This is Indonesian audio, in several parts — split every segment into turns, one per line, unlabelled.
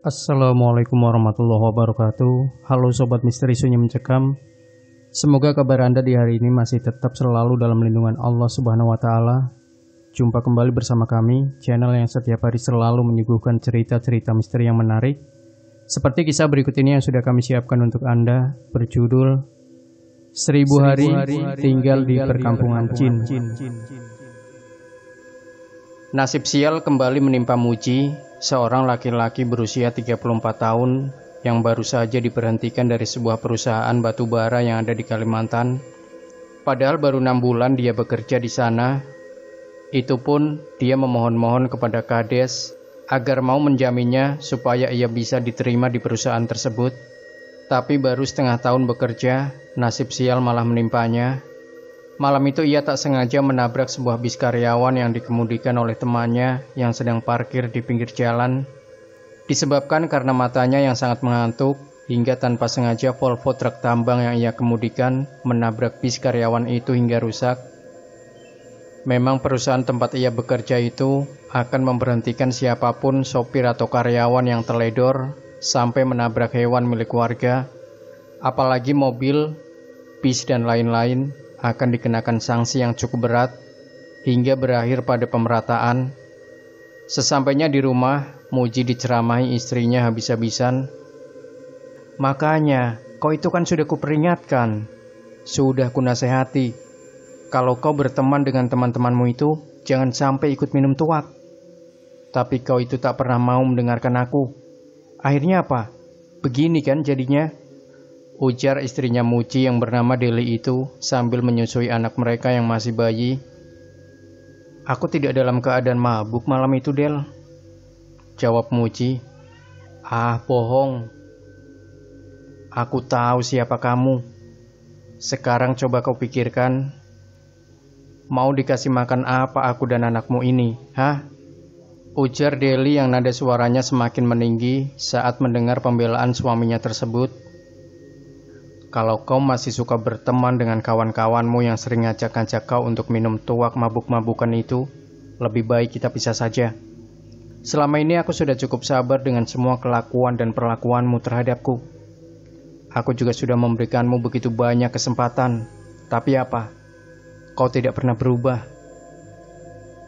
Assalamualaikum warahmatullahi wabarakatuh. Halo Sobat Misteri Sunyi Mencekam. Semoga kabar Anda di hari ini masih tetap selalu dalam lindungan Allah Subhanahu wa Ta'ala. Jumpa kembali bersama kami, channel yang setiap hari selalu menyuguhkan cerita-cerita misteri yang menarik. Seperti kisah berikut ini yang sudah kami siapkan untuk Anda, berjudul 1000 hari tinggal di perkampungan jin. Nasib sial kembali menimpa Muji, seorang laki-laki berusia 34 tahun yang baru saja diberhentikan dari sebuah perusahaan batu bara yang ada di Kalimantan. Padahal baru 6 bulan dia bekerja di sana. Itu pun dia memohon-mohon kepada Kades agar mau menjaminnya supaya ia bisa diterima di perusahaan tersebut. Tapi baru setengah tahun bekerja, nasib sial malah menimpanya. Malam itu ia tak sengaja menabrak sebuah bis karyawan yang dikemudikan oleh temannya yang sedang parkir di pinggir jalan. Disebabkan karena matanya yang sangat mengantuk, hingga tanpa sengaja Volvo truk tambang yang ia kemudikan menabrak bis karyawan itu hingga rusak. Memang perusahaan tempat ia bekerja itu akan memberhentikan siapapun sopir atau karyawan yang teledor sampai menabrak hewan milik warga, apalagi mobil, bis dan lain-lain, akan dikenakan sanksi yang cukup berat hingga berakhir pada pemerataan. Sesampainya di rumah, Muji diceramahi istrinya habis-habisan. "Makanya, kau itu kan sudah kuperingatkan, sudah kunasehati. Kalau kau berteman dengan teman-temanmu itu, jangan sampai ikut minum tuak. Tapi kau itu tak pernah mau mendengarkan aku. Akhirnya apa? Begini kan jadinya," ujar istrinya Muji yang bernama Deli itu sambil menyusui anak mereka yang masih bayi. "Aku tidak dalam keadaan mabuk malam itu, Del," jawab Muji. "Ah, bohong. Aku tahu siapa kamu. Sekarang coba kau pikirkan, mau dikasih makan apa aku dan anakmu ini, hah?" ujar Deli yang nada suaranya semakin meninggi saat mendengar pembelaan suaminya tersebut. "Kalau kau masih suka berteman dengan kawan-kawanmu yang sering ngajak-ngajak kau untuk minum tuak mabuk-mabukan itu, lebih baik kita pisah saja. Selama ini aku sudah cukup sabar dengan semua kelakuan dan perlakuanmu terhadapku. Aku juga sudah memberikanmu begitu banyak kesempatan, tapi apa? Kau tidak pernah berubah.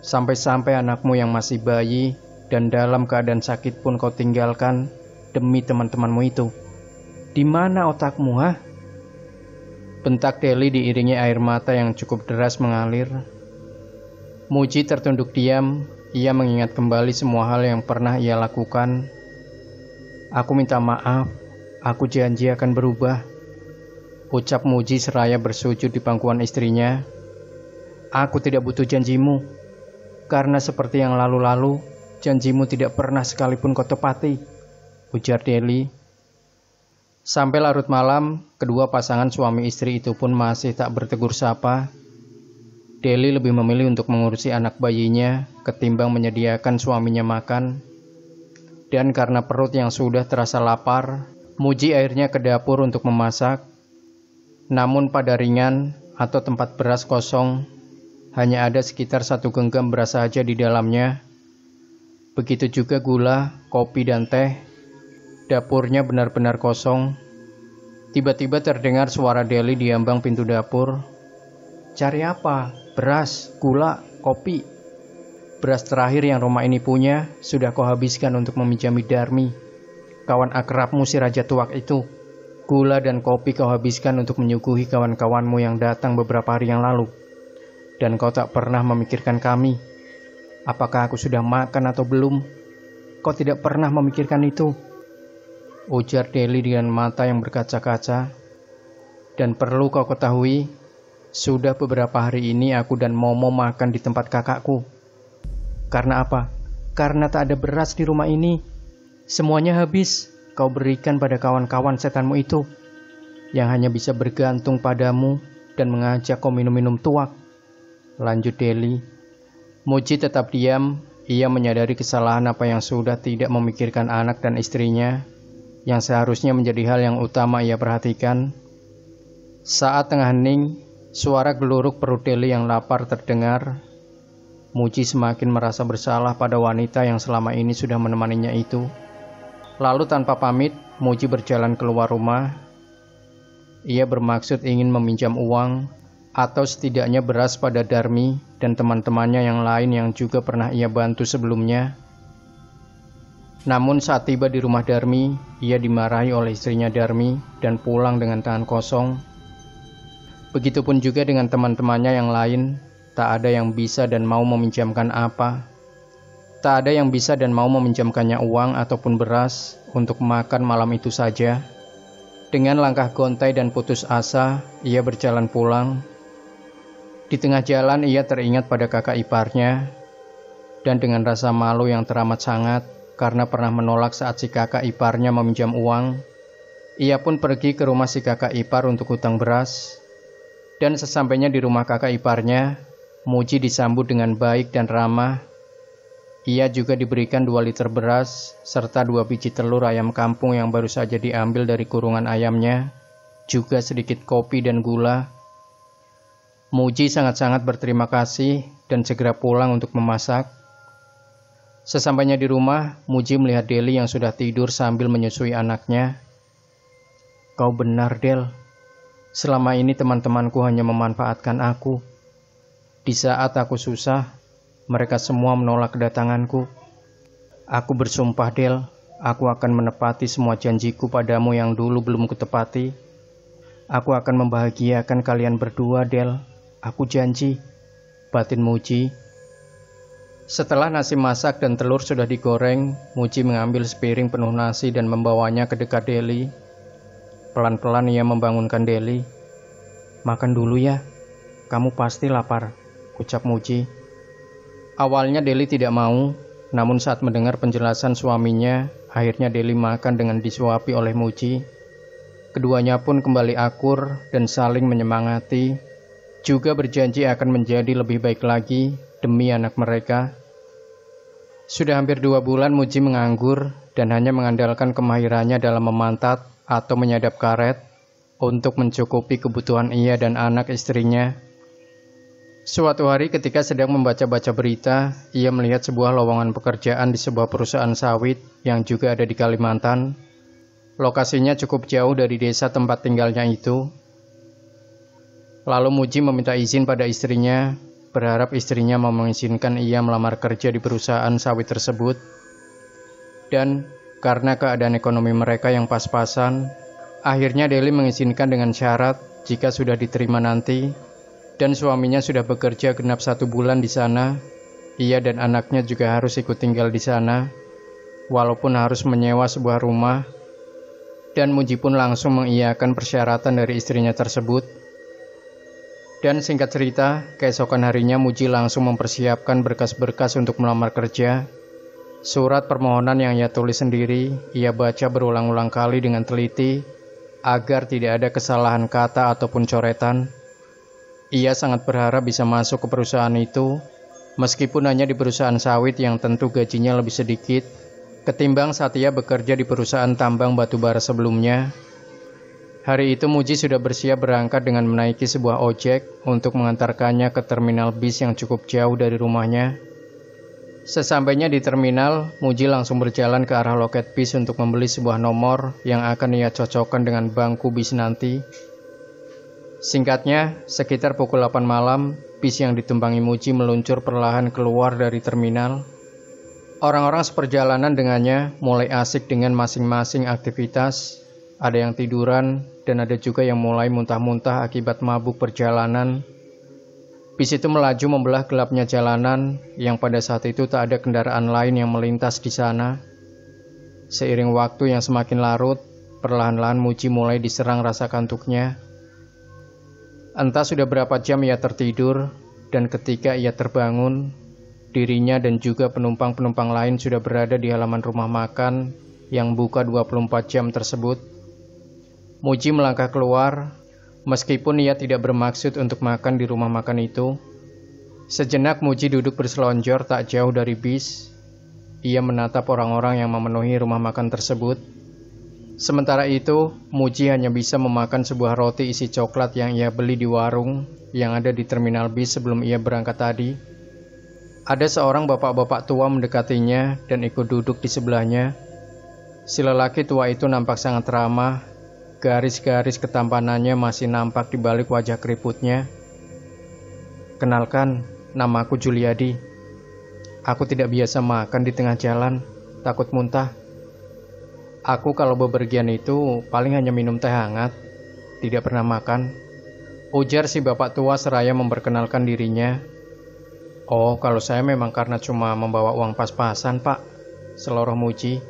Sampai-sampai anakmu yang masih bayi dan dalam keadaan sakit pun kau tinggalkan demi teman-temanmu itu. Di mana otakmu, hah?" bentak Deli diiringi air mata yang cukup deras mengalir. Muji tertunduk diam, ia mengingat kembali semua hal yang pernah ia lakukan. "Aku minta maaf, aku janji akan berubah," ucap Muji seraya bersujud di pangkuan istrinya. "Aku tidak butuh janjimu, karena seperti yang lalu-lalu, janjimu tidak pernah sekalipun kau tepati," ujar Deli. Sampai larut malam, kedua pasangan suami istri itu pun masih tak bertegur sapa. Deli lebih memilih untuk mengurusi anak bayinya ketimbang menyediakan suaminya makan. Dan karena perut yang sudah terasa lapar, Muji akhirnya ke dapur untuk memasak. Namun pada ringan atau tempat beras kosong, hanya ada sekitar 1 genggam beras saja di dalamnya. Begitu juga gula, kopi dan teh. Dapurnya benar-benar kosong. Tiba-tiba terdengar suara Deli di ambang pintu dapur. "Cari apa? Beras, gula, kopi. Beras terakhir yang rumah ini punya sudah kau habiskan untuk meminjami Darmi, kawan akrabmu si Raja Tuak itu. Gula dan kopi kau habiskan untuk menyuguhi kawan-kawanmu yang datang beberapa hari yang lalu. Dan kau tak pernah memikirkan kami. Apakah aku sudah makan atau belum? Kau tidak pernah memikirkan itu," ujar Deli dengan mata yang berkaca-kaca. "Dan perlu kau ketahui, sudah beberapa hari ini aku dan Momo makan di tempat kakakku. Karena apa? Karena tak ada beras di rumah ini. Semuanya habis kau berikan pada kawan-kawan setanmu itu, yang hanya bisa bergantung padamu dan mengajak kau minum-minum tuak," lanjut Deli. Muji tetap diam. Ia menyadari kesalahan apa yang sudah tidak memikirkan anak dan istrinya, yang seharusnya menjadi hal yang utama ia perhatikan. Saat tengah hening, suara geluruk perut Deli yang lapar terdengar. Muji semakin merasa bersalah pada wanita yang selama ini sudah menemaninya itu. Lalu tanpa pamit, Muji berjalan keluar rumah. Ia bermaksud ingin meminjam uang atau setidaknya beras pada Darmi dan teman-temannya yang lain yang juga pernah ia bantu sebelumnya. Namun saat tiba di rumah Darmi, ia dimarahi oleh istrinya Darmi dan pulang dengan tangan kosong. Begitupun juga dengan teman-temannya yang lain, tak ada yang bisa dan mau meminjamkan apa. Tak ada yang bisa dan mau meminjamkannya uang ataupun beras untuk makan malam itu saja. Dengan langkah gontai dan putus asa, ia berjalan pulang. Di tengah jalan ia teringat pada kakak iparnya, dan dengan rasa malu yang teramat sangat karena pernah menolak saat si kakak iparnya meminjam uang, ia pun pergi ke rumah si kakak ipar untuk hutang beras. Dan sesampainya di rumah kakak iparnya, Muji disambut dengan baik dan ramah. Ia juga diberikan 2 liter beras, serta 2 biji telur ayam kampung yang baru saja diambil dari kurungan ayamnya, juga sedikit kopi dan gula. Muji sangat-sangat berterima kasih dan segera pulang untuk memasak. Sesampainya di rumah, Muji melihat Deli yang sudah tidur sambil menyusui anaknya. "Kau benar, Del. Selama ini teman-temanku hanya memanfaatkan aku. Di saat aku susah, mereka semua menolak kedatanganku. Aku bersumpah, Del, aku akan menepati semua janjiku padamu yang dulu belum kutepati. Aku akan membahagiakan kalian berdua, Del. Aku janji," batin Muji. Setelah nasi masak dan telur sudah digoreng, Muji mengambil sepiring penuh nasi dan membawanya ke dekat Deli. Pelan-pelan ia membangunkan Deli. "Makan dulu ya, kamu pasti lapar," ucap Muji. Awalnya Deli tidak mau, namun saat mendengar penjelasan suaminya, akhirnya Deli makan dengan disuapi oleh Muji. Keduanya pun kembali akur dan saling menyemangati, juga berjanji akan menjadi lebih baik lagi demi anak mereka. Sudah hampir 2 bulan Muji menganggur dan hanya mengandalkan kemahirannya dalam memantat atau menyadap karet untuk mencukupi kebutuhan ia dan anak istrinya. Suatu hari ketika sedang membaca-baca berita, ia melihat sebuah lowongan pekerjaan di sebuah perusahaan sawit yang juga ada di Kalimantan. Lokasinya cukup jauh dari desa tempat tinggalnya itu. Lalu Muji meminta izin pada istrinya, berharap istrinya mau mengizinkan ia melamar kerja di perusahaan sawit tersebut. Dan karena keadaan ekonomi mereka yang pas-pasan, akhirnya Deli mengizinkan dengan syarat jika sudah diterima nanti dan suaminya sudah bekerja genap 1 bulan di sana, ia dan anaknya juga harus ikut tinggal di sana, walaupun harus menyewa sebuah rumah. Dan Muji pun langsung mengiyakan persyaratan dari istrinya tersebut. Dan singkat cerita, keesokan harinya Muji langsung mempersiapkan berkas-berkas untuk melamar kerja. Surat permohonan yang ia tulis sendiri, ia baca berulang-ulang kali dengan teliti, agar tidak ada kesalahan kata ataupun coretan. Ia sangat berharap bisa masuk ke perusahaan itu, meskipun hanya di perusahaan sawit yang tentu gajinya lebih sedikit ketimbang saat ia bekerja di perusahaan tambang batubara sebelumnya. Hari itu Muji sudah bersiap berangkat dengan menaiki sebuah ojek untuk mengantarkannya ke terminal bis yang cukup jauh dari rumahnya. Sesampainya di terminal, Muji langsung berjalan ke arah loket bis untuk membeli sebuah nomor yang akan ia cocokkan dengan bangku bis nanti. Singkatnya, sekitar pukul 8 malam, bis yang ditumpangi Muji meluncur perlahan keluar dari terminal. Orang-orang seperjalanan dengannya mulai asik dengan masing-masing aktivitas. Ada yang tiduran, dan ada juga yang mulai muntah-muntah akibat mabuk perjalanan. Bis itu melaju membelah gelapnya jalanan, yang pada saat itu tak ada kendaraan lain yang melintas di sana. Seiring waktu yang semakin larut, perlahan-lahan Muji mulai diserang rasa kantuknya. Entah sudah berapa jam ia tertidur, dan ketika ia terbangun, dirinya dan juga penumpang-penumpang lain sudah berada di halaman rumah makan yang buka 24 jam tersebut. Muji melangkah keluar, meskipun ia tidak bermaksud untuk makan di rumah makan itu. Sejenak Muji duduk berselonjor tak jauh dari bis. Ia menatap orang-orang yang memenuhi rumah makan tersebut. Sementara itu, Muji hanya bisa memakan sebuah roti isi coklat yang ia beli di warung yang ada di terminal bis sebelum ia berangkat tadi. Ada seorang bapak-bapak tua mendekatinya dan ikut duduk di sebelahnya. Si lelaki tua itu nampak sangat ramah, garis-garis ketampanannya masih nampak di balik wajah keriputnya. "Kenalkan, namaku Juliadi. Aku tidak biasa makan di tengah jalan, takut muntah. Aku kalau bepergian itu paling hanya minum teh hangat, tidak pernah makan," ujar si bapak tua seraya memperkenalkan dirinya. "Oh, kalau saya memang karena cuma membawa uang pas-pasan, Pak," seloroh Muji.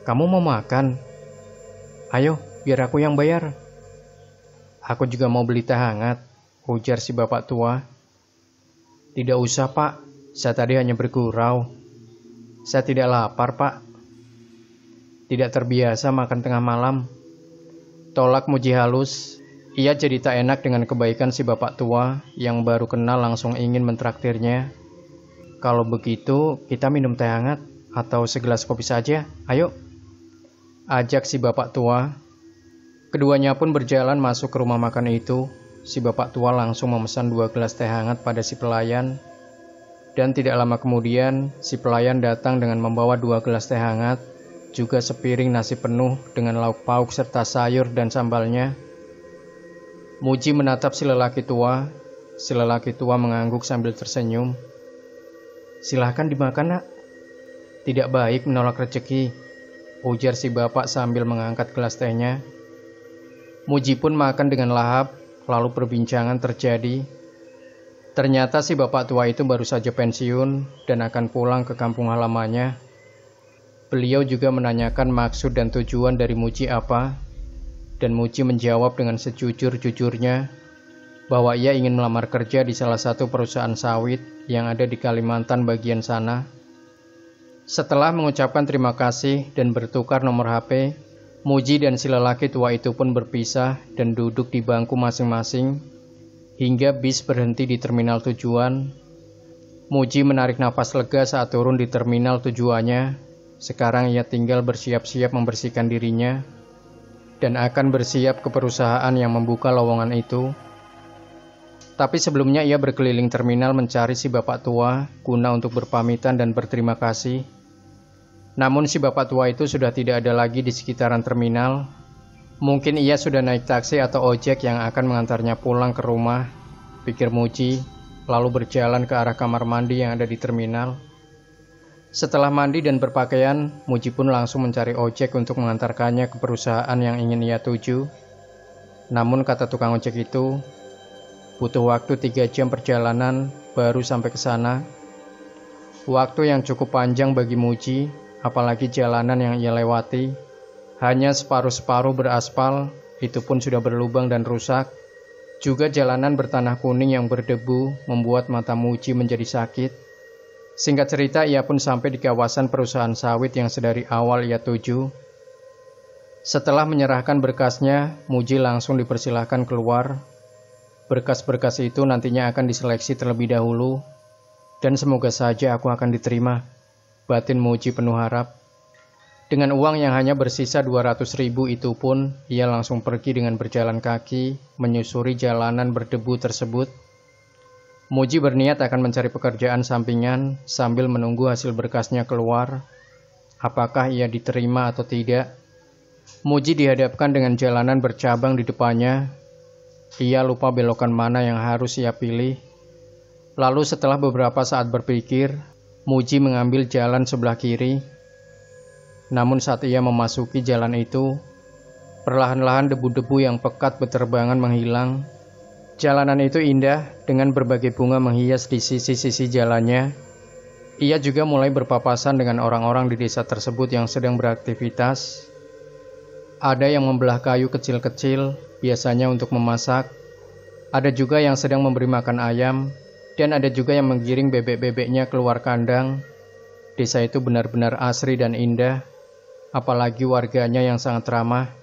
"Kamu mau makan? Ayo, biar aku yang bayar." "Aku juga mau beli teh hangat," ujar si bapak tua. "Tidak usah, Pak. Saya tadi hanya bergurau. Saya tidak lapar, Pak. Tidak terbiasa makan tengah malam," tolak Muji halus. Ia jadi tak enak dengan kebaikan si bapak tua yang baru kenal langsung ingin mentraktirnya. "Kalau begitu, kita minum teh hangat atau segelas kopi saja. Ayo," ajak si bapak tua. Keduanya pun berjalan masuk ke rumah makan itu. Si bapak tua langsung memesan 2 gelas teh hangat pada si pelayan. Dan tidak lama kemudian, si pelayan datang dengan membawa 2 gelas teh hangat, juga sepiring nasi penuh dengan lauk pauk serta sayur dan sambalnya. Muji menatap si lelaki tua. Si lelaki tua mengangguk sambil tersenyum. "Silahkan dimakan, Nak. Tidak baik menolak rezeki," ujar si bapak sambil mengangkat gelas tehnya. Muji pun makan dengan lahap, lalu perbincangan terjadi. Ternyata si bapak tua itu baru saja pensiun dan akan pulang ke kampung halamannya. Beliau juga menanyakan maksud dan tujuan dari Muji apa, dan Muji menjawab dengan sejujur-jujurnya bahwa ia ingin melamar kerja di salah satu perusahaan sawit yang ada di Kalimantan bagian sana. Setelah mengucapkan terima kasih dan bertukar nomor HP, Muji dan si lelaki tua itu pun berpisah dan duduk di bangku masing-masing hingga bis berhenti di terminal tujuan. Muji menarik napas lega saat turun di terminal tujuannya. Sekarang ia tinggal bersiap-siap membersihkan dirinya dan akan bersiap ke perusahaan yang membuka lowongan itu. Tapi sebelumnya ia berkeliling terminal mencari si bapak tua guna untuk berpamitan dan berterima kasih. Namun si bapak tua itu sudah tidak ada lagi di sekitaran terminal. Mungkin ia sudah naik taksi atau ojek yang akan mengantarnya pulang ke rumah, pikir Muji, lalu berjalan ke arah kamar mandi yang ada di terminal. Setelah mandi dan berpakaian, Muji pun langsung mencari ojek untuk mengantarkannya ke perusahaan yang ingin ia tuju. Namun kata tukang ojek itu, butuh waktu 3 jam perjalanan baru sampai ke sana. Waktu yang cukup panjang bagi Muji, apalagi jalanan yang ia lewati hanya separuh-separuh beraspal, itu pun sudah berlubang dan rusak. Juga jalanan bertanah kuning yang berdebu membuat mata Muji menjadi sakit. Singkat cerita, ia pun sampai di kawasan perusahaan sawit yang sedari awal ia tuju. Setelah menyerahkan berkasnya, Muji langsung dipersilahkan keluar. Berkas-berkas itu nantinya akan diseleksi terlebih dahulu, dan semoga saja aku akan diterima, batin Muji penuh harap. Dengan uang yang hanya bersisa 200.000 itu pun, ia langsung pergi dengan berjalan kaki, menyusuri jalanan berdebu tersebut. Muji berniat akan mencari pekerjaan sampingan sambil menunggu hasil berkasnya keluar. Apakah ia diterima atau tidak? Muji dihadapkan dengan jalanan bercabang di depannya. Ia lupa belokan mana yang harus ia pilih. Lalu setelah beberapa saat berpikir, Muji mengambil jalan sebelah kiri. Namun saat ia memasuki jalan itu, perlahan-lahan debu-debu yang pekat berterbangan menghilang. Jalanan itu indah dengan berbagai bunga menghias di sisi-sisi jalannya. Ia juga mulai berpapasan dengan orang-orang di desa tersebut yang sedang beraktivitas. Ada yang membelah kayu kecil-kecil, biasanya untuk memasak. Ada juga yang sedang memberi makan ayam, dan ada juga yang menggiring bebek-bebeknya keluar kandang. Desa itu benar-benar asri dan indah, apalagi warganya yang sangat ramah.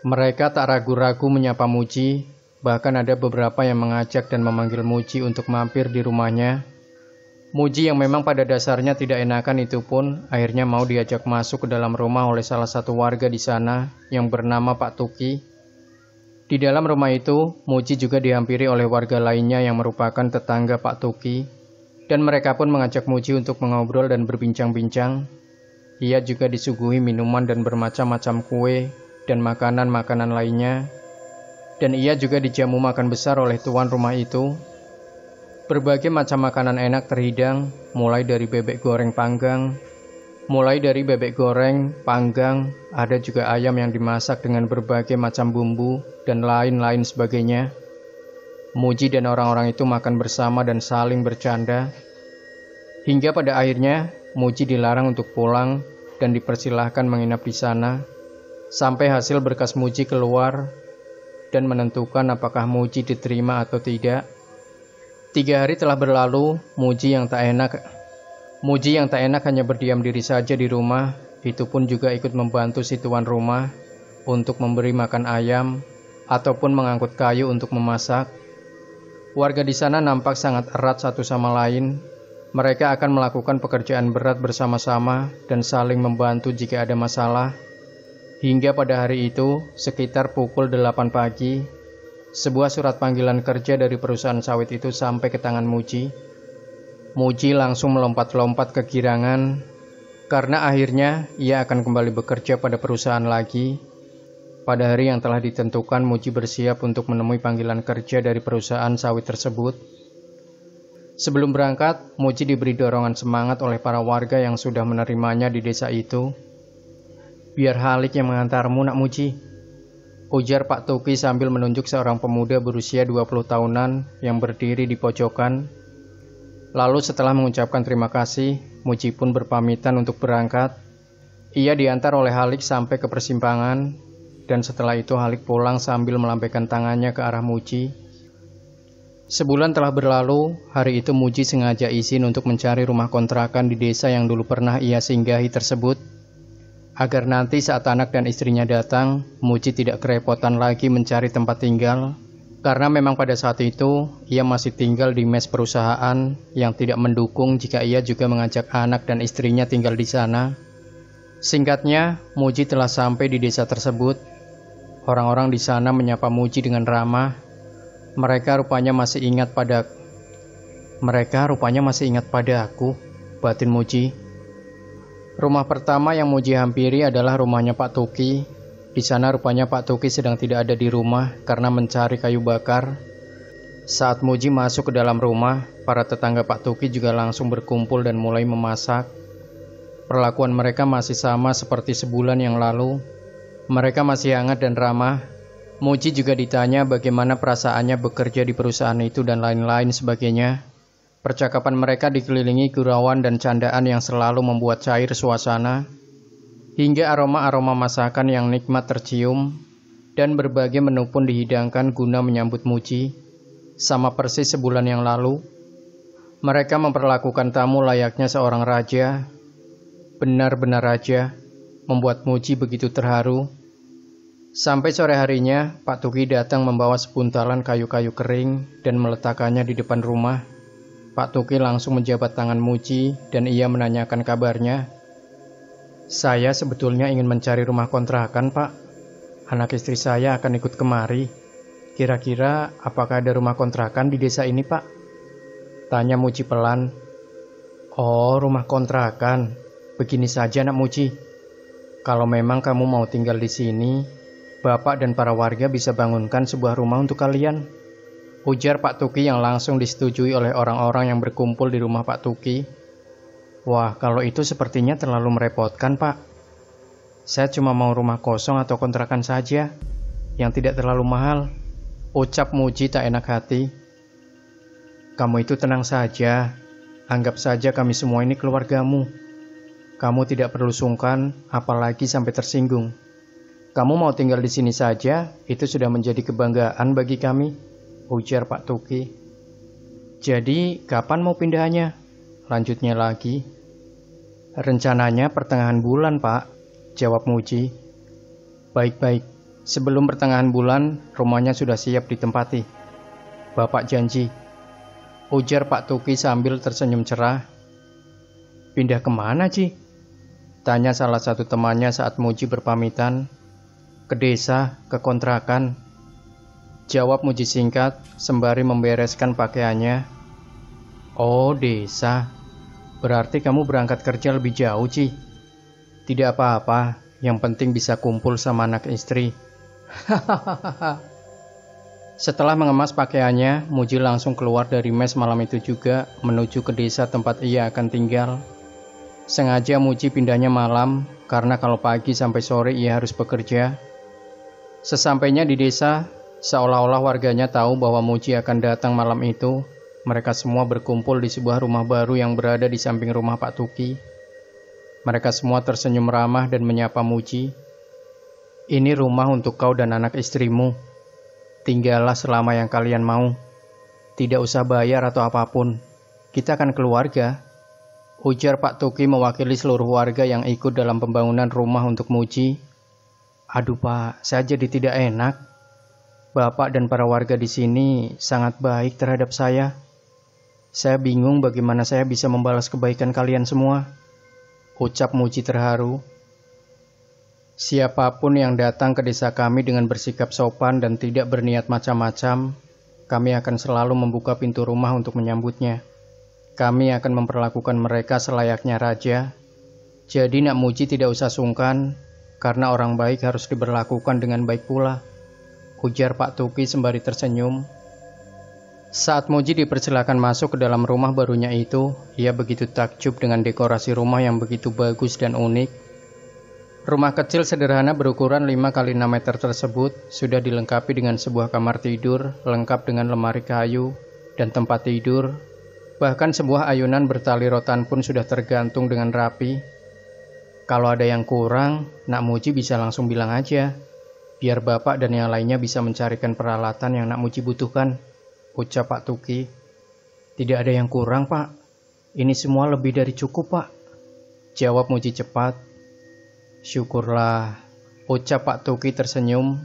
Mereka tak ragu-ragu menyapa Muji. Bahkan ada beberapa yang mengajak dan memanggil Muji untuk mampir di rumahnya. Muji yang memang pada dasarnya tidak enakan itu pun akhirnya mau diajak masuk ke dalam rumah oleh salah satu warga di sana yang bernama Pak Tuki. Di dalam rumah itu, Muji juga dihampiri oleh warga lainnya yang merupakan tetangga Pak Tuki, dan mereka pun mengajak Muji untuk mengobrol dan berbincang-bincang. Ia juga disuguhi minuman dan bermacam-macam kue dan makanan-makanan lainnya. Dan ia juga dijamu makan besar oleh tuan rumah itu. Berbagai macam makanan enak terhidang, mulai dari bebek goreng panggang, ada juga ayam yang dimasak dengan berbagai macam bumbu, dan lain-lain sebagainya. Muji dan orang-orang itu makan bersama dan saling bercanda. Hingga pada akhirnya, Muji dilarang untuk pulang dan dipersilahkan menginap di sana, sampai hasil berkas Muji keluar dan menentukan apakah Muji diterima atau tidak. 3 hari telah berlalu, Muji yang tak enak hanya berdiam diri saja di rumah. Itu pun juga ikut membantu si tuan rumah untuk memberi makan ayam ataupun mengangkut kayu untuk memasak. Warga di sana nampak sangat erat satu sama lain. Mereka akan melakukan pekerjaan berat bersama-sama dan saling membantu jika ada masalah. Hingga pada hari itu, sekitar pukul 8 pagi, sebuah surat panggilan kerja dari perusahaan sawit itu sampai ke tangan Muji. Muji langsung melompat-lompat kegirangan, karena akhirnya ia akan kembali bekerja pada perusahaan lagi. Pada hari yang telah ditentukan, Muji bersiap untuk menemui panggilan kerja dari perusahaan sawit tersebut. Sebelum berangkat, Muji diberi dorongan semangat oleh para warga yang sudah menerimanya di desa itu. "Biar Halik yang mengantarmu, nak Muji," ujar Pak Tuki sambil menunjuk seorang pemuda berusia 20 tahunan yang berdiri di pojokan. Lalu setelah mengucapkan terima kasih, Muji pun berpamitan untuk berangkat. Ia diantar oleh Halik sampai ke persimpangan, dan setelah itu Halik pulang sambil melambaikan tangannya ke arah Muji. Sebulan telah berlalu. Hari itu Muji sengaja izin untuk mencari rumah kontrakan di desa yang dulu pernah ia singgahi tersebut, agar nanti saat anak dan istrinya datang, Muji tidak kerepotan lagi mencari tempat tinggal, karena memang pada saat itu ia masih tinggal di mes perusahaan yang tidak mendukung jika ia juga mengajak anak dan istrinya tinggal di sana. Singkatnya, Muji telah sampai di desa tersebut. Orang-orang di sana menyapa Muji dengan ramah. Mereka rupanya masih ingat padaku, batin Muji. Rumah pertama yang Muji hampiri adalah rumahnya Pak Tuki. Di sana rupanya Pak Tuki sedang tidak ada di rumah karena mencari kayu bakar. Saat Muji masuk ke dalam rumah, para tetangga Pak Tuki juga langsung berkumpul dan mulai memasak. Perlakuan mereka masih sama seperti sebulan yang lalu. Mereka masih hangat dan ramah. Muji juga ditanya bagaimana perasaannya bekerja di perusahaan itu dan lain-lain sebagainya. Percakapan mereka dikelilingi gurauan dan candaan yang selalu membuat cair suasana. Hingga aroma-aroma masakan yang nikmat tercium, dan berbagai menu pun dihidangkan guna menyambut Muji. Sama persis sebulan yang lalu, mereka memperlakukan tamu layaknya seorang raja. Benar-benar raja, membuat Muji begitu terharu. Sampai sore harinya, Pak Tuki datang membawa sebuntalan kayu-kayu kering dan meletakkannya di depan rumah. Pak Tuki langsung menjabat tangan Muji dan ia menanyakan kabarnya. "Saya sebetulnya ingin mencari rumah kontrakan, Pak. Anak istri saya akan ikut kemari. Kira-kira apakah ada rumah kontrakan di desa ini, Pak?" tanya Muji pelan. "Oh, rumah kontrakan. Begini saja, nak Muji. Kalau memang kamu mau tinggal di sini, Bapak dan para warga bisa bangunkan sebuah rumah untuk kalian," ujar Pak Tuki yang langsung disetujui oleh orang-orang yang berkumpul di rumah Pak Tuki. "Wah, kalau itu sepertinya terlalu merepotkan, Pak. Saya cuma mau rumah kosong atau kontrakan saja, yang tidak terlalu mahal," ucap Muji tak enak hati. "Kamu itu tenang saja. Anggap saja kami semua ini keluargamu. Kamu tidak perlu sungkan, apalagi sampai tersinggung. Kamu mau tinggal di sini saja, itu sudah menjadi kebanggaan bagi kami," ujar Pak Tuki. "Jadi, kapan mau pindahnya?" lanjutnya lagi. "Rencananya pertengahan bulan, Pak," jawab Muji. "Baik-baik, sebelum pertengahan bulan, rumahnya sudah siap ditempati. Bapak janji," ujar Pak Tuki sambil tersenyum cerah. "Pindah kemana, Ci?" tanya salah satu temannya saat Muji berpamitan. "Ke desa, ke kontrakan," jawab Muji singkat sembari membereskan pakaiannya. "Oh, desa. Berarti kamu berangkat kerja lebih jauh, Ci?" Tidak apa-apa, yang penting bisa kumpul sama anak istri. Hahaha. Setelah mengemas pakaiannya, Muji langsung keluar dari mes malam itu juga menuju ke desa tempat ia akan tinggal. Sengaja Muji pindahnya malam karena kalau pagi sampai sore ia harus bekerja. Sesampainya di desa, seolah-olah warganya tahu bahwa Muji akan datang malam itu. Mereka semua berkumpul di sebuah rumah baru yang berada di samping rumah Pak Tuki. Mereka semua tersenyum ramah dan menyapa Muji. Ini rumah untuk kau dan anak istrimu. Tinggallah selama yang kalian mau. Tidak usah bayar atau apapun. Kita kan keluarga. Ujar Pak Tuki mewakili seluruh warga yang ikut dalam pembangunan rumah untuk Muji. Aduh Pak, saya jadi tidak enak. Bapak dan para warga di sini sangat baik terhadap saya. Saya bingung bagaimana saya bisa membalas kebaikan kalian semua. Ucap Muji terharu. Siapapun yang datang ke desa kami dengan bersikap sopan dan tidak berniat macam-macam, kami akan selalu membuka pintu rumah untuk menyambutnya. Kami akan memperlakukan mereka selayaknya raja. Jadi Nak Muji tidak usah sungkan, karena orang baik harus diberlakukan dengan baik pula. Ujar Pak Tuki sembari tersenyum. Saat Muji dipersilakan masuk ke dalam rumah barunya itu, ia begitu takjub dengan dekorasi rumah yang begitu bagus dan unik. Rumah kecil sederhana berukuran 5 x 6 meter tersebut sudah dilengkapi dengan sebuah kamar tidur, lengkap dengan lemari kayu dan tempat tidur. Bahkan sebuah ayunan bertali rotan pun sudah tergantung dengan rapi. Kalau ada yang kurang, Nak Muji bisa langsung bilang aja, biar Bapak dan yang lainnya bisa mencarikan peralatan yang Nak Muji butuhkan, ucap Pak Tuki. Tidak ada yang kurang, Pak. Ini semua lebih dari cukup, Pak. Jawab Muji cepat. Syukurlah, ucap Pak Tuki tersenyum.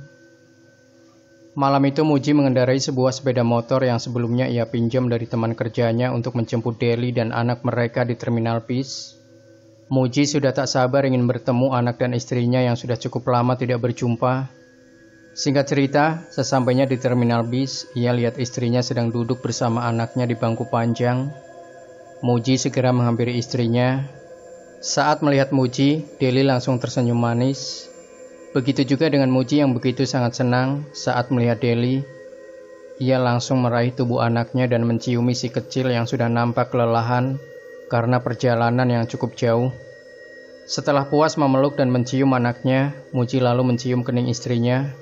Malam itu Muji mengendarai sebuah sepeda motor yang sebelumnya ia pinjam dari teman kerjanya untuk menjemput Deli dan anak mereka di terminal bis. Muji sudah tak sabar ingin bertemu anak dan istrinya yang sudah cukup lama tidak berjumpa. Singkat cerita, sesampainya di terminal bis, ia lihat istrinya sedang duduk bersama anaknya di bangku panjang. Muji segera menghampiri istrinya. Saat melihat Muji, Deli langsung tersenyum manis. Begitu juga dengan Muji yang begitu sangat senang saat melihat Deli. Ia langsung meraih tubuh anaknya dan menciumi si kecil yang sudah nampak kelelahan karena perjalanan yang cukup jauh. Setelah puas memeluk dan mencium anaknya, Muji lalu mencium kening istrinya.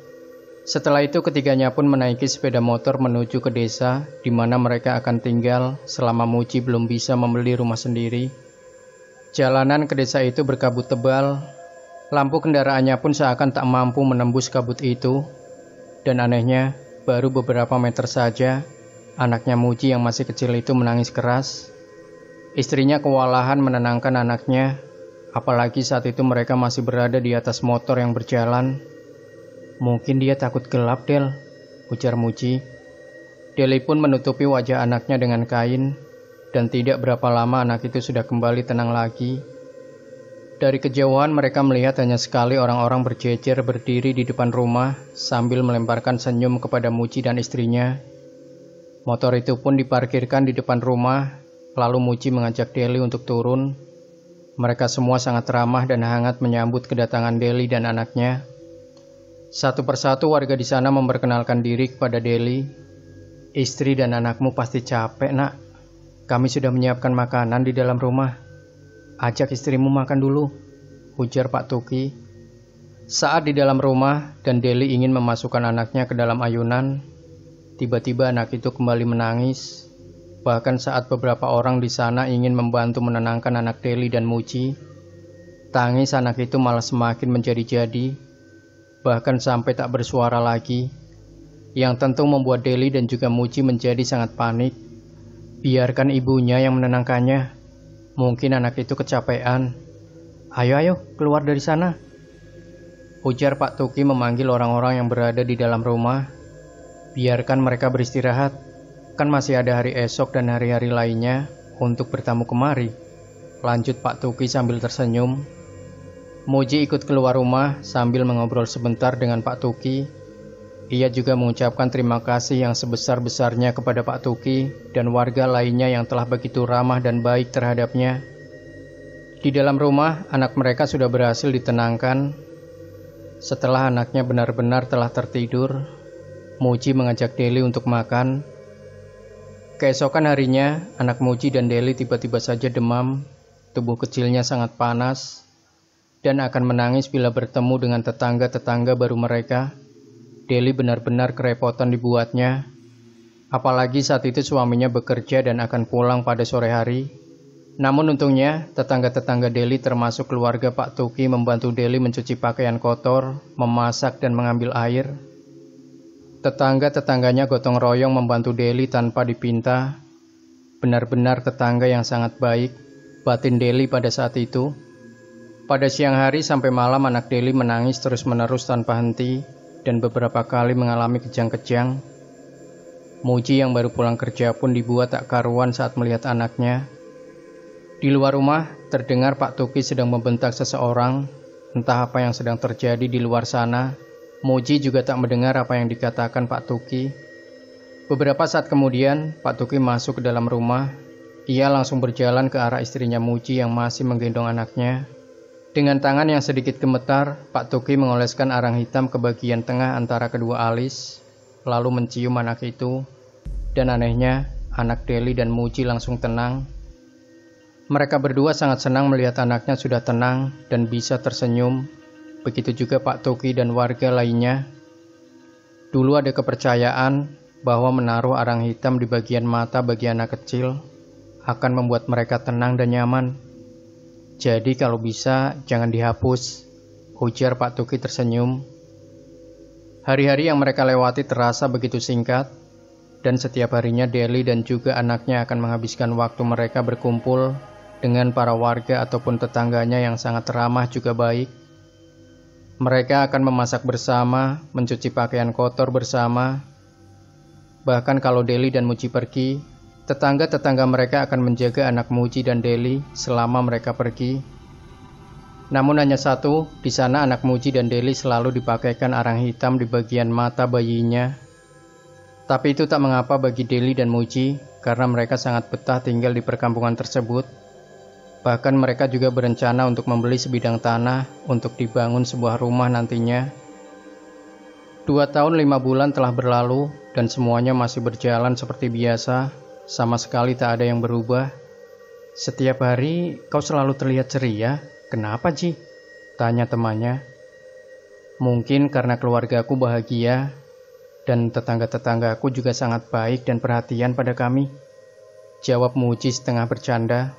Setelah itu ketiganya pun menaiki sepeda motor menuju ke desa di mana mereka akan tinggal selama Muji belum bisa membeli rumah sendiri. Jalanan ke desa itu berkabut tebal, lampu kendaraannya pun seakan tak mampu menembus kabut itu. Dan anehnya, baru beberapa meter saja, anaknya Muji yang masih kecil itu menangis keras. Istrinya kewalahan menenangkan anaknya, apalagi saat itu mereka masih berada di atas motor yang berjalan. Mungkin dia takut gelap, Del, ujar Muji. Deli pun menutupi wajah anaknya dengan kain. Dan tidak berapa lama anak itu sudah kembali tenang lagi. Dari kejauhan mereka melihat hanya sekali orang-orang berjejer berdiri di depan rumah sambil melemparkan senyum kepada Muji dan istrinya. Motor itu pun diparkirkan di depan rumah, lalu Muji mengajak Deli untuk turun. Mereka semua sangat ramah dan hangat menyambut kedatangan Deli dan anaknya. Satu persatu warga di sana memperkenalkan diri kepada Deli. Istri dan anakmu pasti capek, Nak. Kami sudah menyiapkan makanan di dalam rumah. Ajak istrimu makan dulu, ujar Pak Tuki. Saat di dalam rumah dan Deli ingin memasukkan anaknya ke dalam ayunan, tiba-tiba anak itu kembali menangis. Bahkan saat beberapa orang di sana ingin membantu menenangkan anak Deli dan Muji, tangis anak itu malah semakin menjadi-jadi, bahkan sampai tak bersuara lagi, yang tentu membuat Deli dan juga Muji menjadi sangat panik. Biarkan ibunya yang menenangkannya. Mungkin anak itu kecapean. Ayo, keluar dari sana, ujar Pak Tuki memanggil orang-orang yang berada di dalam rumah. Biarkan mereka beristirahat. Kan masih ada hari esok dan hari-hari lainnya untuk bertamu kemari. Lanjut Pak Tuki sambil tersenyum. Muji ikut keluar rumah sambil mengobrol sebentar dengan Pak Tuki. Ia juga mengucapkan terima kasih yang sebesar-besarnya kepada Pak Tuki dan warga lainnya yang telah begitu ramah dan baik terhadapnya. Di dalam rumah, anak mereka sudah berhasil ditenangkan. Setelah anaknya benar-benar telah tertidur, Muji mengajak Deli untuk makan. Keesokan harinya, anak Muji dan Deli tiba-tiba saja demam, tubuh kecilnya sangat panas, dan akan menangis bila bertemu dengan tetangga-tetangga baru mereka. Deli benar-benar kerepotan dibuatnya, apalagi saat itu suaminya bekerja dan akan pulang pada sore hari. Namun untungnya, tetangga-tetangga Deli termasuk keluarga Pak Tuki membantu Deli mencuci pakaian kotor, memasak dan mengambil air. Tetangga-tetangganya gotong royong membantu Deli tanpa dipinta. Benar-benar tetangga yang sangat baik, batin Deli pada saat itu. Pada siang hari sampai malam anak Deli menangis terus-menerus tanpa henti dan beberapa kali mengalami kejang-kejang. Muji yang baru pulang kerja pun dibuat tak karuan saat melihat anaknya. Di luar rumah, terdengar Pak Tuki sedang membentak seseorang, entah apa yang sedang terjadi di luar sana. Muji juga tak mendengar apa yang dikatakan Pak Tuki. Beberapa saat kemudian, Pak Tuki masuk ke dalam rumah. Ia langsung berjalan ke arah istrinya Muji yang masih menggendong anaknya. Dengan tangan yang sedikit gemetar, Pak Tuki mengoleskan arang hitam ke bagian tengah antara kedua alis, lalu mencium anak itu. Dan anehnya, anak Deli dan Muji langsung tenang. Mereka berdua sangat senang melihat anaknya sudah tenang dan bisa tersenyum. Begitu juga Pak Tuki dan warga lainnya. Dulu ada kepercayaan bahwa menaruh arang hitam di bagian mata bagi anak kecil akan membuat mereka tenang dan nyaman. Jadi kalau bisa jangan dihapus, ujar Pak Tuki tersenyum. Hari-hari yang mereka lewati terasa begitu singkat, dan setiap harinya Deli dan juga anaknya akan menghabiskan waktu mereka berkumpul dengan para warga ataupun tetangganya yang sangat ramah juga baik. Mereka akan memasak bersama, mencuci pakaian kotor bersama. Bahkan kalau Deli dan Muji pergi, tetangga-tetangga mereka akan menjaga anak Muji dan Deli selama mereka pergi. Namun hanya satu, di sana anak Muji dan Deli selalu dipakaikan arang hitam di bagian mata bayinya. Tapi itu tak mengapa bagi Deli dan Muji, karena mereka sangat betah tinggal di perkampungan tersebut. Bahkan mereka juga berencana untuk membeli sebidang tanah untuk dibangun sebuah rumah nantinya. 2 tahun 5 bulan telah berlalu dan semuanya masih berjalan seperti biasa, sama sekali tak ada yang berubah. Setiap hari kau selalu terlihat ceria, kenapa Ji? Tanya temannya. Mungkin karena keluargaku bahagia dan tetangga-tetanggaku juga sangat baik dan perhatian pada kami. Jawab Muji setengah bercanda.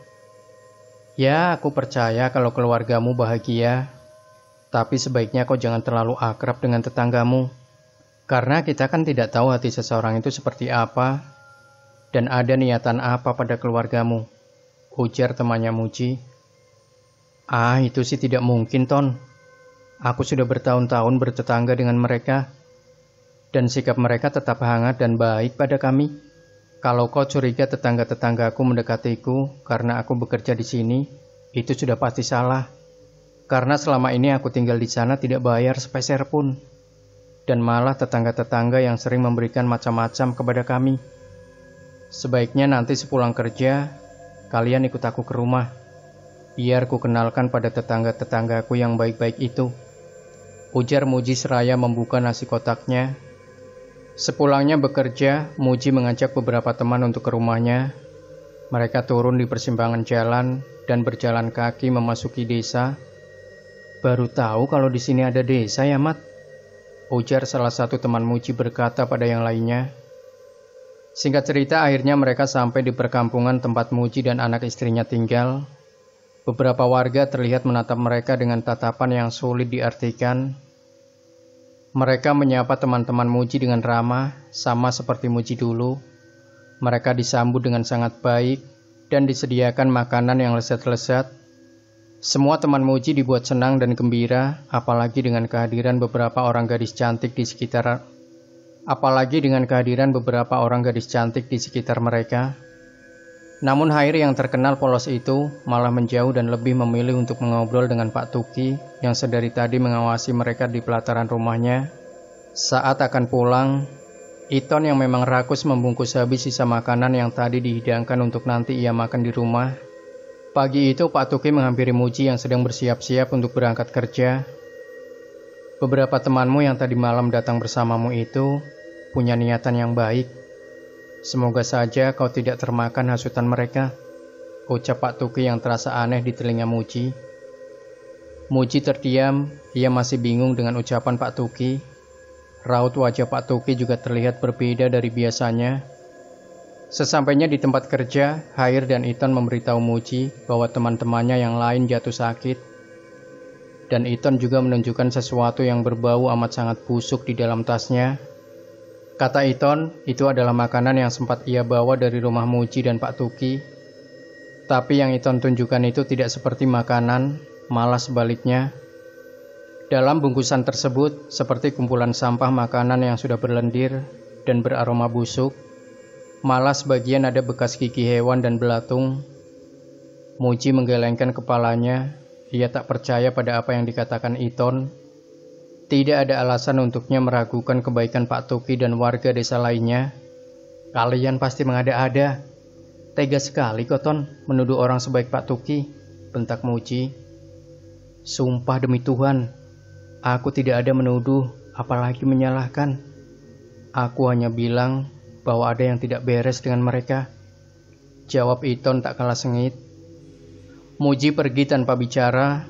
Ya, aku percaya kalau keluargamu bahagia, tapi sebaiknya kau jangan terlalu akrab dengan tetanggamu. Karena kita kan tidak tahu hati seseorang itu seperti apa, dan ada niatan apa pada keluargamu, ujar temannya Muji. Ah, itu sih tidak mungkin, Ton. Aku sudah bertahun-tahun bertetangga dengan mereka, dan sikap mereka tetap hangat dan baik pada kami. Kalau kau curiga tetangga-tetanggaku mendekatiku karena aku bekerja di sini, itu sudah pasti salah. Karena selama ini aku tinggal di sana tidak bayar sepeser pun. Dan malah tetangga-tetangga yang sering memberikan macam-macam kepada kami. Sebaiknya nanti sepulang kerja, kalian ikut aku ke rumah. Biar ku kenalkan pada tetangga-tetanggaku yang baik-baik itu. Ujar Muji seraya membuka nasi kotaknya. Sepulangnya bekerja, Muji mengajak beberapa teman untuk ke rumahnya. Mereka turun di persimpangan jalan dan berjalan kaki memasuki desa. Baru tahu kalau di sini ada desa ya, Mat? Ujar salah satu teman Muji berkata pada yang lainnya. Singkat cerita, akhirnya mereka sampai di perkampungan tempat Muji dan anak istrinya tinggal. Beberapa warga terlihat menatap mereka dengan tatapan yang sulit diartikan. Mereka menyapa teman-teman Muji dengan ramah, sama seperti Muji dulu. Mereka disambut dengan sangat baik dan disediakan makanan yang lezat-lezat. Semua teman Muji dibuat senang dan gembira, apalagi dengan kehadiran beberapa orang gadis cantik di sekitar mereka. Namun Hair yang terkenal polos itu malah menjauh dan lebih memilih untuk mengobrol dengan Pak Tuki yang sedari tadi mengawasi mereka di pelataran rumahnya. Saat akan pulang, Iton yang memang rakus membungkus habis sisa makanan yang tadi dihidangkan untuk nanti ia makan di rumah. Pagi itu Pak Tuki menghampiri Muji yang sedang bersiap-siap untuk berangkat kerja. Beberapa temanmu yang tadi malam datang bersamamu itu punya niatan yang baik. Semoga saja kau tidak termakan hasutan mereka, ucap Pak Tuki yang terasa aneh di telinga Muji. Muji terdiam, ia masih bingung dengan ucapan Pak Tuki. Raut wajah Pak Tuki juga terlihat berbeda dari biasanya. Sesampainya di tempat kerja, Hair dan Iton memberitahu Muji bahwa teman-temannya yang lain jatuh sakit. Dan Iton juga menunjukkan sesuatu yang berbau amat sangat busuk di dalam tasnya. Kata Iton, itu adalah makanan yang sempat ia bawa dari rumah Muji dan Pak Tuki. Tapi yang Iton tunjukkan itu tidak seperti makanan, malah sebaliknya. Dalam bungkusan tersebut, seperti kumpulan sampah makanan yang sudah berlendir dan beraroma busuk. Malah sebagian ada bekas gigi hewan dan belatung. Muji menggelengkan kepalanya. Ia tak percaya pada apa yang dikatakan Iton. Tidak ada alasan untuknya meragukan kebaikan Pak Tuki dan warga desa lainnya. Kalian pasti mengada-ada. Tega sekali Koton menuduh orang sebaik Pak Tuki, bentak Muji. Sumpah demi Tuhan, aku tidak ada menuduh, apalagi menyalahkan. Aku hanya bilang bahwa ada yang tidak beres dengan mereka, jawab Iton tak kalah sengit. Muji pergi tanpa bicara.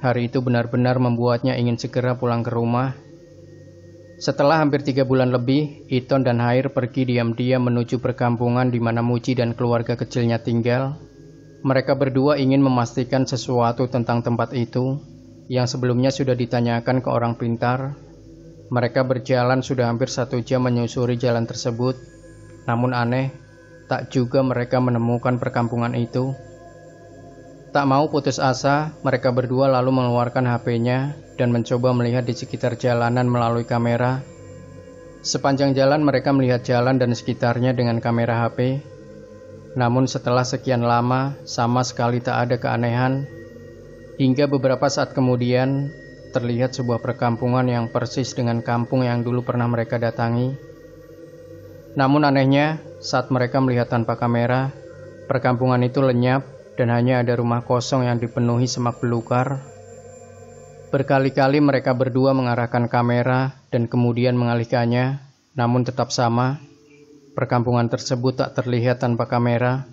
Hari itu benar-benar membuatnya ingin segera pulang ke rumah. Setelah hampir 3 bulan lebih, Iton dan Hair pergi diam-diam menuju perkampungan di mana Muji dan keluarga kecilnya tinggal. Mereka berdua ingin memastikan sesuatu tentang tempat itu, yang sebelumnya sudah ditanyakan ke orang pintar. Mereka berjalan sudah hampir 1 jam menyusuri jalan tersebut. Namun aneh, tak juga mereka menemukan perkampungan itu. Tak mau putus asa, mereka berdua lalu mengeluarkan HP-nya dan mencoba melihat di sekitar jalanan melalui kamera. Sepanjang jalan mereka melihat jalan dan sekitarnya dengan kamera HP. Namun setelah sekian lama, sama sekali tak ada keanehan. Hingga beberapa saat kemudian, terlihat sebuah perkampungan yang persis dengan kampung yang dulu pernah mereka datangi. Namun anehnya, saat mereka melihat tanpa kamera, perkampungan itu lenyap dan hanya ada rumah kosong yang dipenuhi semak belukar. Berkali-kali mereka berdua mengarahkan kamera dan kemudian mengalihkannya, namun tetap sama. Perkampungan tersebut tak terlihat tanpa kamera.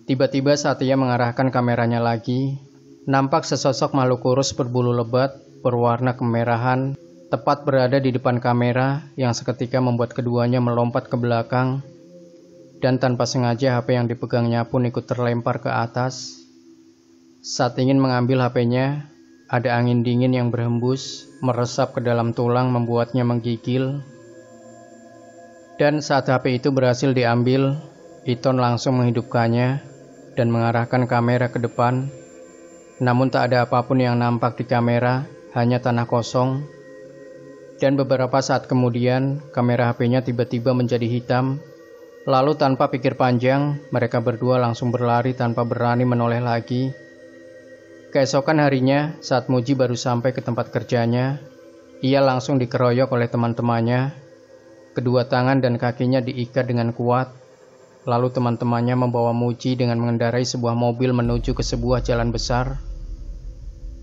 Tiba-tiba saat ia mengarahkan kameranya lagi, nampak sesosok makhluk kurus berbulu lebat, berwarna kemerahan, tepat berada di depan kamera yang seketika membuat keduanya melompat ke belakang. Dan tanpa sengaja HP yang dipegangnya pun ikut terlempar ke atas. Saat ingin mengambil HP-nya, ada angin dingin yang berhembus, meresap ke dalam tulang membuatnya menggigil. Dan saat HP itu berhasil diambil, Iton langsung menghidupkannya dan mengarahkan kamera ke depan. Namun tak ada apapun yang nampak di kamera, hanya tanah kosong. Dan beberapa saat kemudian, kamera HP-nya tiba-tiba menjadi hitam. Lalu tanpa pikir panjang, mereka berdua langsung berlari tanpa berani menoleh lagi. Keesokan harinya, saat Muji baru sampai ke tempat kerjanya, ia langsung dikeroyok oleh teman-temannya. Kedua tangan dan kakinya diikat dengan kuat. Lalu teman-temannya membawa Muji dengan mengendarai sebuah mobil menuju ke sebuah jalan besar.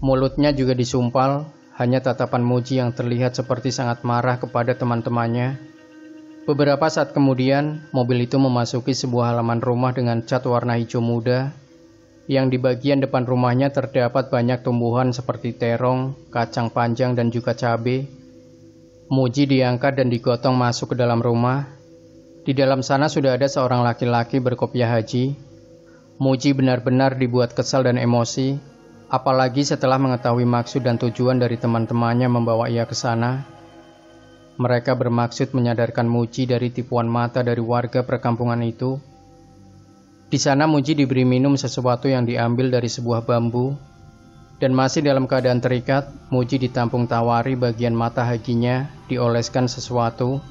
Mulutnya juga disumpal, hanya tatapan Muji yang terlihat seperti sangat marah kepada teman-temannya. Beberapa saat kemudian, mobil itu memasuki sebuah halaman rumah dengan cat warna hijau muda, yang di bagian depan rumahnya terdapat banyak tumbuhan seperti terong, kacang panjang, dan juga cabai. Muji diangkat dan digotong masuk ke dalam rumah. Di dalam sana sudah ada seorang laki-laki berkopiah haji. Muji benar-benar dibuat kesal dan emosi, apalagi setelah mengetahui maksud dan tujuan dari teman-temannya membawa ia ke sana. Mereka bermaksud menyadarkan Muji dari tipuan mata dari warga perkampungan itu. Di sana Muji diberi minum sesuatu yang diambil dari sebuah bambu. Dan masih dalam keadaan terikat, Muji ditampung tawari bagian mata hajinya, dioleskan sesuatu.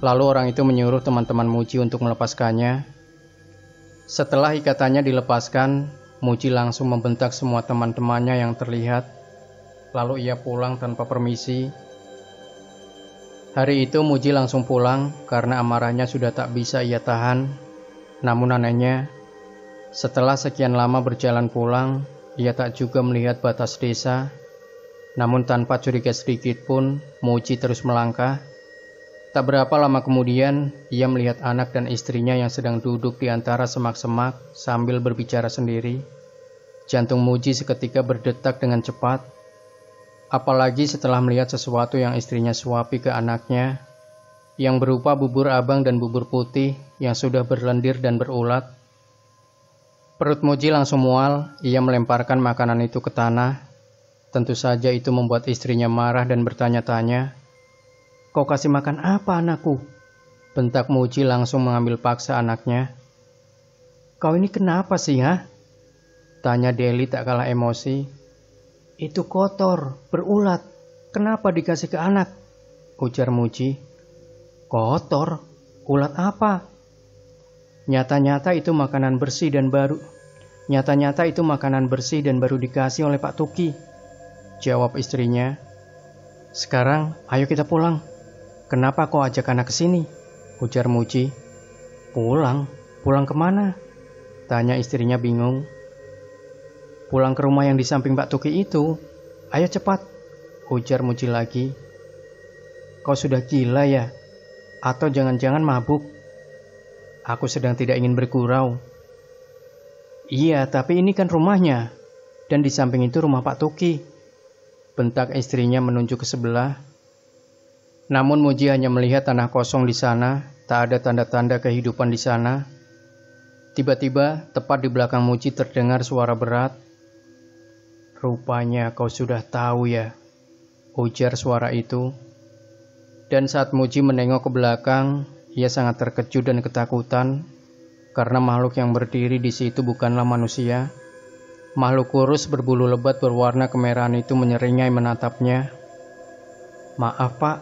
Lalu orang itu menyuruh teman-teman Muji untuk melepaskannya. Setelah ikatannya dilepaskan, Muji langsung membentak semua teman-temannya yang terlihat. Lalu ia pulang tanpa permisi. Hari itu Muji langsung pulang karena amarahnya sudah tak bisa ia tahan. Namun anehnya, Setelah sekian lama berjalan pulang, ia tak juga melihat batas desa. Namun tanpa curiga sedikit pun, Muji terus melangkah. Tak berapa lama kemudian, ia melihat anak dan istrinya yang sedang duduk di antara semak-semak sambil berbicara sendiri. Jantung Muji seketika berdetak dengan cepat. Apalagi setelah melihat sesuatu yang istrinya suapi ke anaknya, yang berupa bubur abang dan bubur putih yang sudah berlendir dan berulat. Perut Muji langsung mual, ia melemparkan makanan itu ke tanah. Tentu saja itu membuat istrinya marah dan bertanya-tanya, "Kau kasih makan apa anakku?" Bentak Muji langsung mengambil paksa anaknya. "Kau ini kenapa sih, ha?" Tanya Deli tak kalah emosi. "Itu kotor, berulat. Kenapa dikasih ke anak?" ujar Muji. "Kotor? Ulat apa?" Nyata-nyata itu makanan bersih dan baru dikasih oleh Pak Tuki, jawab istrinya. "Sekarang ayo kita pulang." "Kenapa kau ajak anak ke sini?" ujar Muji. Pulang kemana?" tanya istrinya bingung. "Pulang ke rumah yang di samping Pak Tuki itu. Ayo cepat," ujar Muji lagi. "Kau sudah gila ya? Atau jangan-jangan mabuk?" "Aku sedang tidak ingin bergurau." "Iya, tapi ini kan rumahnya. Dan di samping itu rumah Pak Tuki," bentak istrinya menunjuk ke sebelah. Namun Muji hanya melihat tanah kosong di sana, tak ada tanda-tanda kehidupan di sana. Tiba-tiba, tepat di belakang Muji terdengar suara berat. "Rupanya kau sudah tahu ya," ujar suara itu. Dan saat Muji menengok ke belakang, ia sangat terkejut dan ketakutan karena makhluk yang berdiri di situ bukanlah manusia. Makhluk kurus berbulu lebat berwarna kemerahan itu menyeringai menatapnya. "Maaf Pak,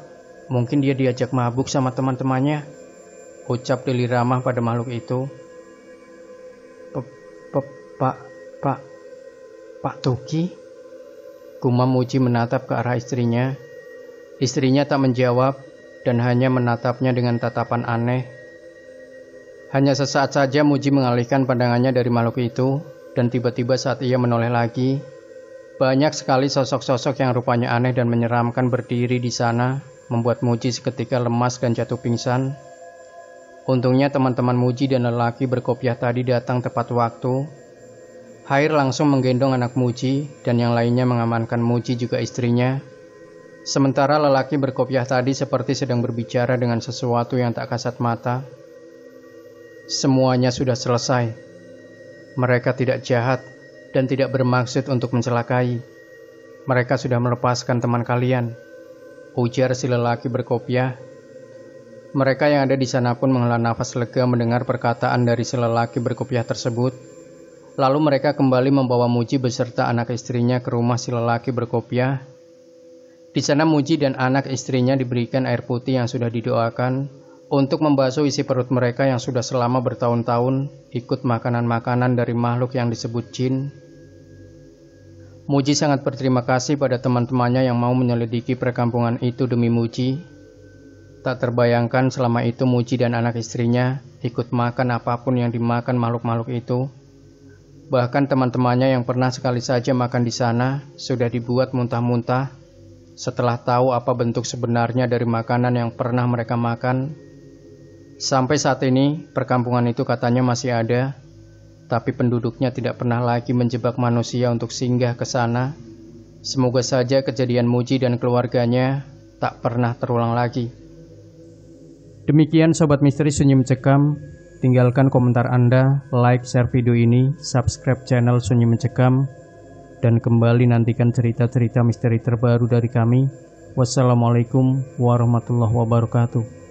mungkin dia diajak mabuk sama teman-temannya," ucap Deli ramah pada makhluk itu. Pak Tuki?" gumam Muji menatap ke arah istrinya. Istrinya tak menjawab dan hanya menatapnya dengan tatapan aneh. Hanya sesaat saja Muji mengalihkan pandangannya dari makhluk itu, dan tiba-tiba saat ia menoleh lagi, banyak sekali sosok-sosok yang rupanya aneh dan menyeramkan berdiri di sana, membuat Muji seketika lemas dan jatuh pingsan. Untungnya teman-teman Muji dan lelaki berkopiah tadi datang tepat waktu. Hair langsung menggendong anak Muji, dan yang lainnya mengamankan Muji juga istrinya. Sementara lelaki berkopiah tadi seperti sedang berbicara dengan sesuatu yang tak kasat mata. Semuanya sudah selesai. Mereka tidak jahat dan tidak bermaksud untuk mencelakai. Mereka sudah melepaskan teman kalian, ujar si lelaki berkopiah. Mereka yang ada di sana pun menghela nafas lega mendengar perkataan dari si lelaki berkopiah tersebut. Lalu mereka kembali membawa Muji beserta anak istrinya ke rumah si lelaki berkopiah. Di sana Muji dan anak istrinya diberikan air putih yang sudah didoakan untuk membasuh isi perut mereka yang sudah selama bertahun-tahun ikut makanan-makanan dari makhluk yang disebut jin. Muji sangat berterima kasih pada teman-temannya yang mau menyelidiki perkampungan itu demi Muji. Tak terbayangkan selama itu Muji dan anak istrinya ikut makan apapun yang dimakan makhluk-makhluk itu. Bahkan teman-temannya yang pernah sekali saja makan di sana sudah dibuat muntah-muntah setelah tahu apa bentuk sebenarnya dari makanan yang pernah mereka makan. Sampai saat ini, perkampungan itu katanya masih ada, tapi penduduknya tidak pernah lagi menjebak manusia untuk singgah ke sana. Semoga saja kejadian Muji dan keluarganya tak pernah terulang lagi. Demikian Sobat Misteri Sunyi Mencekam. Tinggalkan komentar Anda, like, share video ini, subscribe channel Sunyi Mencekam, dan kembali nantikan cerita-cerita misteri terbaru dari kami. Wassalamualaikum warahmatullahi wabarakatuh.